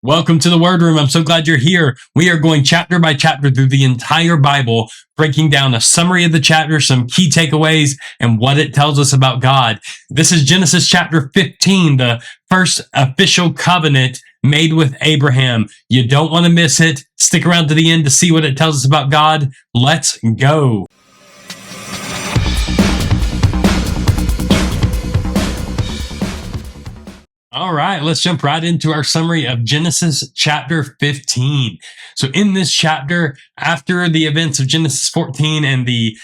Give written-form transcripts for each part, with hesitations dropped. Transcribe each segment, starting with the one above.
Welcome to the Word Room. I'm so glad you're here. We are going chapter by chapter through the entire Bible, breaking down a summary of the chapter, some key takeaways, and what it tells us about God. This is Genesis chapter 15, the first official covenant made with Abraham. You don't want to miss it. Stick around to the end to see what it tells us about God. Let's go. All right, let's jump right into our summary of Genesis chapter 15. So in this chapter, after the events of Genesis 14 and the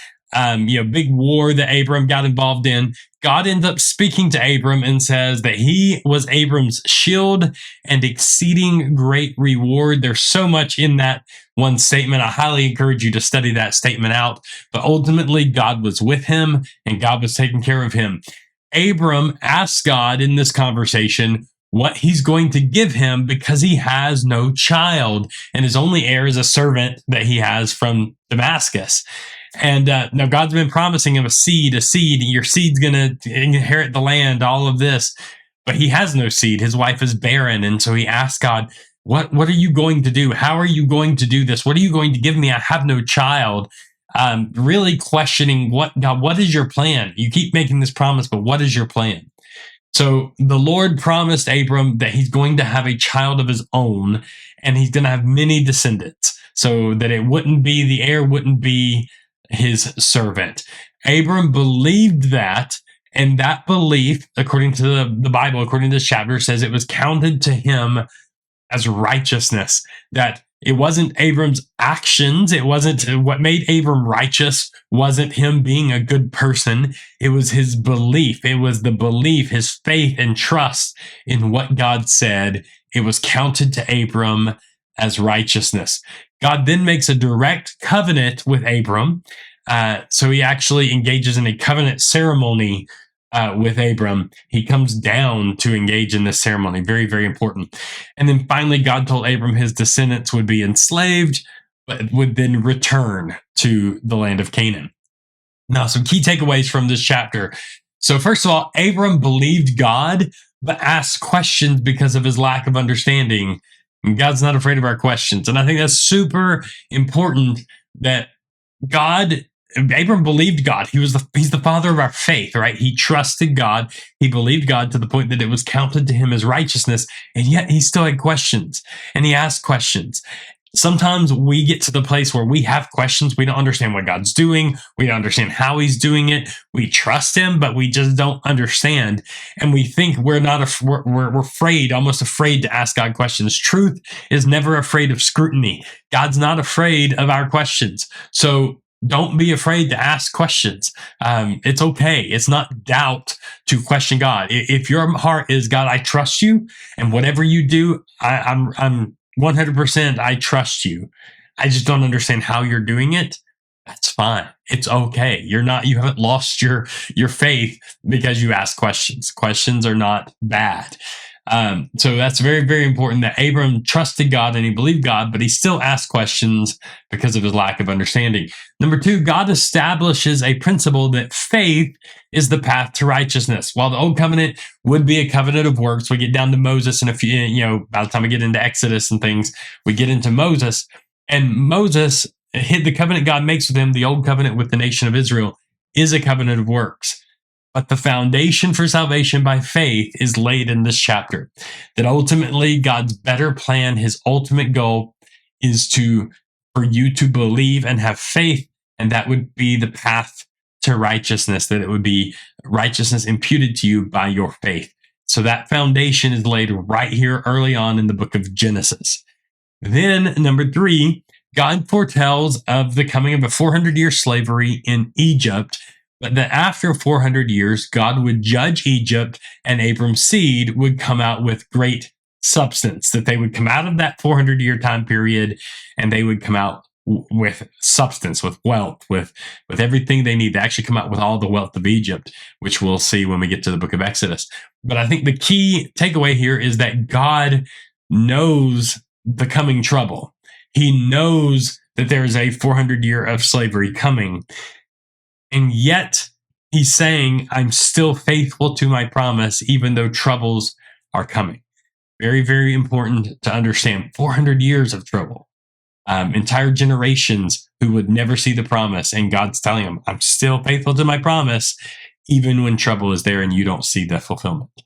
big war that Abram got involved in, God ends up speaking to Abram and says that he was Abram's shield and exceeding great reward. There's so much in that one statement. I highly encourage you to study that statement out. But ultimately, God was with him and God was taking care of him. Abram asks God in this conversation what he's going to give him because he has no child, and his only heir is a servant that he has from Damascus. And now God's been promising him a seed, your seed's going to inherit the land, all of this, but he has no seed. His wife is barren. And so he asks God, what are you going to do? How are you going to do this? What are you going to give me? I have no child. Really questioning what is your plan? You keep making this promise, but what is your plan? So the Lord promised Abram that he's going to have a child of his own, and he's going to have many descendants, so that the heir wouldn't be his servant. Abram believed that, and that belief, according to the Bible, according to this chapter, says it was counted to him as righteousness. That it wasn't Abram's actions. It wasn't what made Abram righteous, wasn't him being a good person. It was his belief. It was the belief, his faith and trust in what God said. It was counted to Abram as righteousness. God then makes a direct covenant with Abram. So he actually engages in a covenant ceremony with Abram. He comes down to engage in this ceremony. Very, very important. And then finally, God told Abram his descendants would be enslaved, but would then return to the land of Canaan. Now, some key takeaways from this chapter. So first of all, Abram believed God, but asked questions because of his lack of understanding. And God's not afraid of our questions. And I think that's super important that Abram believed God. He's the father of our faith, right? He trusted God. He believed God to the point that it was counted to him as righteousness. And yet he still had questions, and he asked questions. Sometimes we get to the place where we have questions. We don't understand what God's doing. We don't understand how he's doing it. We trust him, but we just don't understand. And we think we're afraid, almost afraid to ask God questions. Truth is never afraid of scrutiny. God's not afraid of our questions. So don't be afraid to ask questions. It's okay. It's not doubt to question God. If your heart is, God, I trust you, and whatever you do, I'm 100%. I trust you. I just don't understand how you're doing it. That's fine. It's okay. You haven't lost your faith because you ask questions. Questions are not bad. So that's very, very important that Abram trusted God and he believed God, but he still asked questions because of his lack of understanding. Number two, God establishes a principle that faith is the path to righteousness. While the old covenant would be a covenant of works, we get down to Moses, and by the time we get into Exodus and things, we get into Moses, and Moses, the covenant God makes with him, the old covenant with the nation of Israel, is a covenant of works. But the foundation for salvation by faith is laid in this chapter. That ultimately God's better plan, his ultimate goal, is for you to believe and have faith, and that would be the path to righteousness, that it would be righteousness imputed to you by your faith. So that foundation is laid right here early on in the book of Genesis. Then, number three, God foretells of the coming of a 400-year slavery in Egypt, but that after 400 years, God would judge Egypt, and Abram's seed would come out with great substance, that they would come out of that 400-year time period, and they would come out with substance, with wealth, with everything they need. They actually come out with all the wealth of Egypt, which we'll see when we get to the book of Exodus. But I think the key takeaway here is that God knows the coming trouble. He knows that there is a 400-year of slavery coming. And yet he's saying, I'm still faithful to my promise, even though troubles are coming. Very, very important to understand. 400 years of trouble. Entire generations who would never see the promise, and God's telling them, I'm still faithful to my promise, even when trouble is there and you don't see the fulfillment.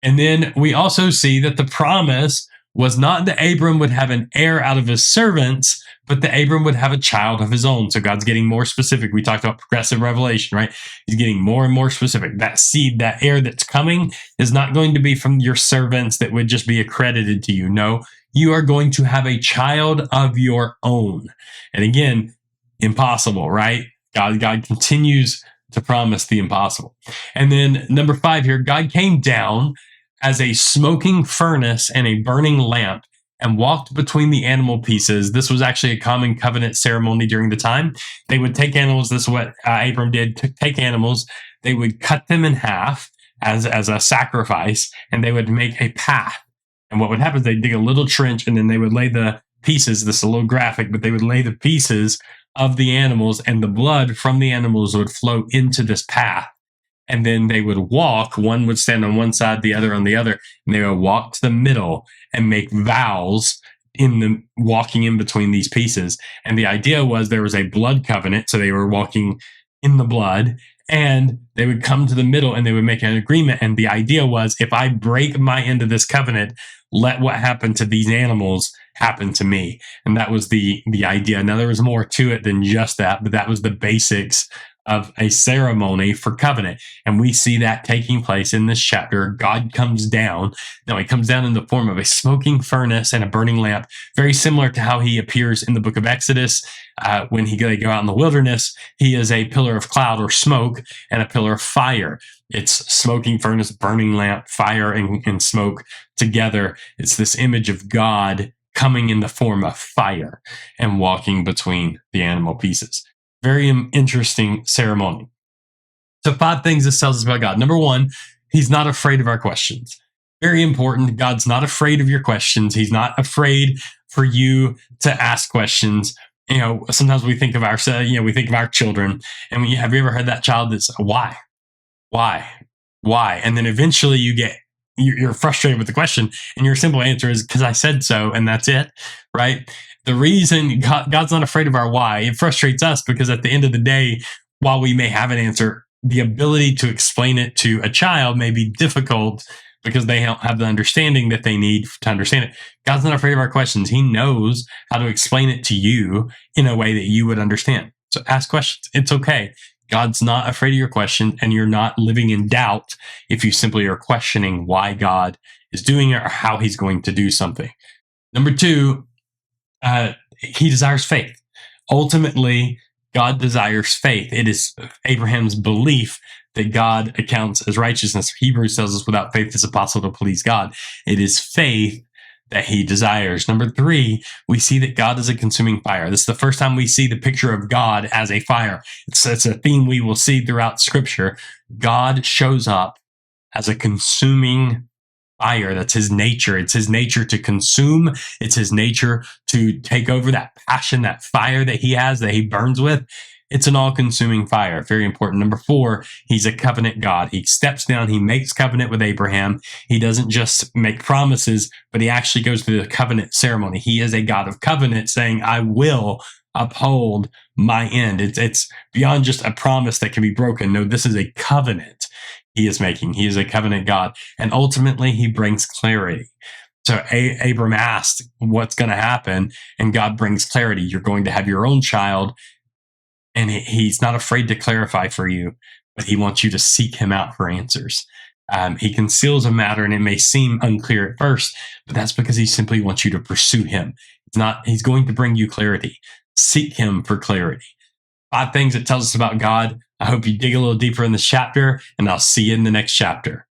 And then we also see that the promise was not that Abram would have an heir out of his servants, but that Abram would have a child of his own. So God's getting more specific. We talked about progressive revelation, right? He's getting more and more specific. That seed, that heir that's coming is not going to be from your servants that would just be accredited to you. No, you are going to have a child of your own. And again, impossible, right? God continues to promise the impossible. And then number 5 here, God came down as a smoking furnace and a burning lamp and walked between the animal pieces. This was actually a common covenant ceremony during the time. They would take animals. This is what Abram did. Take animals. They would cut them in half as a sacrifice, and they would make a path. And what would happen is they'd dig a little trench, and then they would lay the pieces. This is a little graphic, but they would lay the pieces of the animals, and the blood from the animals would flow into this path. And then they would walk. One would stand on one side, the other on the other, and they would walk to the middle and make vows in the walking in between these pieces. And the idea was there was a blood covenant, so they were walking in the blood, and they would come to the middle and they would make an agreement. And the idea was, if I break my end of this covenant, let what happened to these animals happen to me. And that was the idea. Now, there was more to it than just that, but that was the basics of a ceremony for covenant. And we see that taking place in this chapter. God comes down. Now, he comes down in the form of a smoking furnace and a burning lamp, very similar to how he appears in the book of Exodus. When they go out in the wilderness, he is a pillar of cloud or smoke and a pillar of fire. It's smoking furnace, burning lamp, fire, and smoke together. It's this image of God coming in the form of fire and walking between the animal pieces. Very interesting ceremony. So 5 things this tells us about God. Number 1, he's not afraid of our questions. Very important. God's not afraid of your questions. He's not afraid for you to ask questions. You know, sometimes we think of our children, and have you ever heard that child that's why? And then eventually you're frustrated with the question, and your simple answer is because I said so, and that's it, right? The reason God's not afraid of our why, it frustrates us because at the end of the day, while we may have an answer, the ability to explain it to a child may be difficult because they don't have the understanding that they need to understand it. God's not afraid of our questions. He knows how to explain it to you in a way that you would understand. So ask questions. It's okay. God's not afraid of your question, and you're not living in doubt if you simply are questioning why God is doing it or how he's going to do something. Number 2, he desires faith. Ultimately, God desires faith. It is Abraham's belief that God accounts as righteousness. Hebrews tells us without faith it's impossible to please God. It is faith that he desires. Number 3, we see that God is a consuming fire. This is the first time we see the picture of God as a fire. It's a theme we will see throughout Scripture. God shows up as a consuming fire. That's his nature. It's his nature to consume. It's his nature to take over that passion, that fire that he has, that he burns with. It's an all-consuming fire. Very important. Number 4, he's a covenant God. He steps down. He makes covenant with Abraham. He doesn't just make promises, but he actually goes through the covenant ceremony. He is a God of covenant saying, I will uphold my end. It's beyond just a promise that can be broken. No, this is a covenant he is making. He is a covenant God. And ultimately, he brings clarity. So Abram asked what's going to happen, and God brings clarity. You're going to have your own child, and he's not afraid to clarify for you, but he wants you to seek him out for answers. He conceals a matter, and it may seem unclear at first, but that's because he simply wants you to pursue him. He's going to bring you clarity. Seek him for clarity. 5 things it tells us about God. I hope you dig a little deeper in this chapter, and I'll see you in the next chapter.